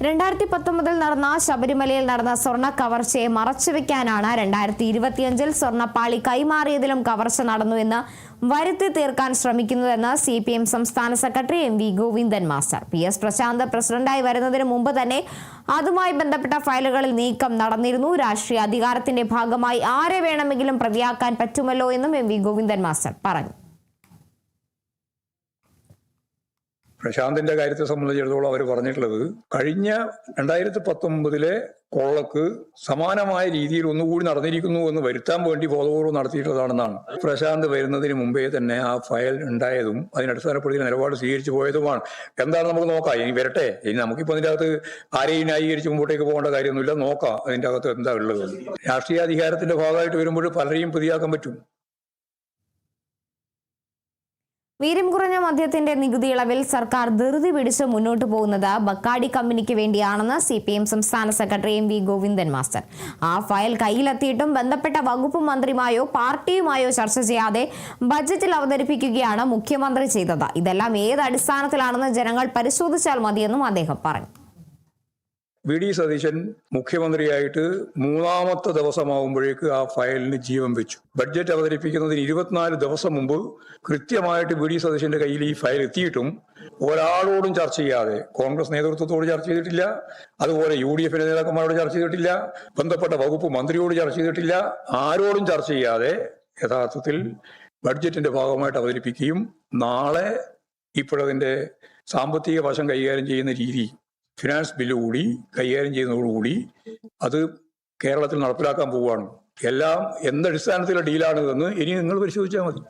2019 നടന്ന ശബരിമലയിൽ നടന്ന സ്വർണ്ണ കവർച്ചയെ മറച്ചുവെക്കാനാണ് 2025 സ്വർണ്ണപ്പാളി കൈമാറിയതിലും കവർച്ച നടന്നുവെന്ന് വരുത്തി തീർക്കാൻ ശ്രമിക്കുന്നതെന്ന് CPM സംസ്ഥാന secretary MV Govindan master. PS Prashanth പ്രസിഡന്റായി വരുന്നതിന് മുമ്പ് തന്നെ അതുമായി ബന്ധപ്പെട്ട ഫയലുകളിൽ നീക്കം നടന്നിരുന്നു. രാഷ്ട്രീയ അധികാരത്തിന്റെ ഭാഗമായി ആരെ വേണമെങ്കിലും പ്രതിയാക്കാൻ പറ്റുമല്ലോ എന്നും MV ഗോവിന്ദൻ മാസ്റ്റർ പറഞ്ഞു. പ്രശാന്തിന്റെ കാര്യത്തെ സംബന്ധിച്ചിടത്തോളം അവർ പറഞ്ഞിട്ടുള്ളത് കഴിഞ്ഞ 2019 കൊള്ളക്ക് സമാനമായ രീതിയിൽ ഒന്നുകൂടി നടന്നിരിക്കുന്നു എന്ന് വരുത്താൻ വേണ്ടി ബോധപൂർവ്വം നടത്തിയിട്ടുള്ളതാണെന്നാണ്. പ്രശാന്ത് വരുന്നതിന് മുമ്പേ തന്നെ ആ ഫയൽ ഉണ്ടായതും അതിനടിസ്ഥാനപ്പെടുത്തി നിലപാട് സ്വീകരിച്ചു പോയതുമാണ്. എന്താണ് നമുക്ക് നോക്കാം, ഇനി വരട്ടെ. ഇനി നമുക്കിപ്പോൾ അതിൻ്റെ അകത്ത് ആരെയും ന്യായീകരിച്ച് മുമ്പോട്ടേക്ക് പോകേണ്ട കാര്യമൊന്നുമില്ല. നോക്കാം അതിൻ്റെ അകത്ത് എന്താ ഉള്ളത്. രാഷ്ട്രീയ അധികാരത്തിന്റെ ഭാഗമായിട്ട് വരുമ്പോൾ പലരെയും പ്രതിയാക്കാൻ പറ്റും. വീര്യം കുറഞ്ഞ മദ്യത്തിന്റെ നികുതി ഇളവിൽ സർക്കാർ ധൃതി പിടിച്ച് മുന്നോട്ട് പോകുന്നത് ബക്കാടി കമ്പനിക്ക് വേണ്ടിയാണെന്ന് CPM സംസ്ഥാന സെക്രട്ടറി MV ഗോവിന്ദൻ മാസ്റ്റർ. ആ ഫയൽ കയ്യിലെത്തിയിട്ടും ബന്ധപ്പെട്ട വകുപ്പ് മന്ത്രിയുമായോ പാർട്ടിയുമായോ ചർച്ച ചെയ്യാതെ ബജറ്റിൽ അവതരിപ്പിക്കുകയാണ് മുഖ്യമന്ത്രി ചെയ്തത്. ഇതെല്ലാം ഏത് അടിസ്ഥാനത്തിലാണെന്ന് ജനങ്ങൾ പരിശോധിച്ചാൽ മതിയെന്നും അദ്ദേഹം പറഞ്ഞു. VD സതീശൻ മുഖ്യമന്ത്രിയായിട്ട് 3ാമത്തെ ദിവസമാകുമ്പോഴേക്ക് ആ ഫയലിന് ജീവൻ വെച്ചു. ബഡ്ജറ്റ് അവതരിപ്പിക്കുന്നതിന് 24 ദിവസം മുമ്പ് കൃത്യമായിട്ട് VD സതീശന്റെ കയ്യിൽ ഈ ഫയൽ എത്തിയിട്ടും ഒരാളോടും ചർച്ച ചെയ്യാതെ, കോൺഗ്രസ് നേതൃത്വത്തോട് ചർച്ച ചെയ്തിട്ടില്ല, അതുപോലെ UDF നേതാക്കന്മാരോട് ചർച്ച ചെയ്തിട്ടില്ല, ബന്ധപ്പെട്ട വകുപ്പ് മന്ത്രിയോട് ചർച്ച ചെയ്തിട്ടില്ല, ആരോടും ചർച്ച ചെയ്യാതെ യഥാർത്ഥത്തിൽ ബഡ്ജറ്റിന്റെ ഭാഗമായിട്ട് അവതരിപ്പിക്കുകയും നാളെ ഇപ്പോഴതിന്റെ സാമ്പത്തിക വശം കൈകാര്യം ചെയ്യുന്ന രീതി ഫിനാൻസ് ബില്ല് കൂടി കൈകാര്യം ചെയ്യുന്നതോടുകൂടി അത് കേരളത്തിൽ നടപ്പിലാക്കാൻ പോവുകയാണ്. എല്ലാം എന്തടിസ്ഥാനത്തിലുള്ള ഡീലാണ് എന്ന് ഇനി നിങ്ങൾ പരിശോധിച്ചാൽ മതി.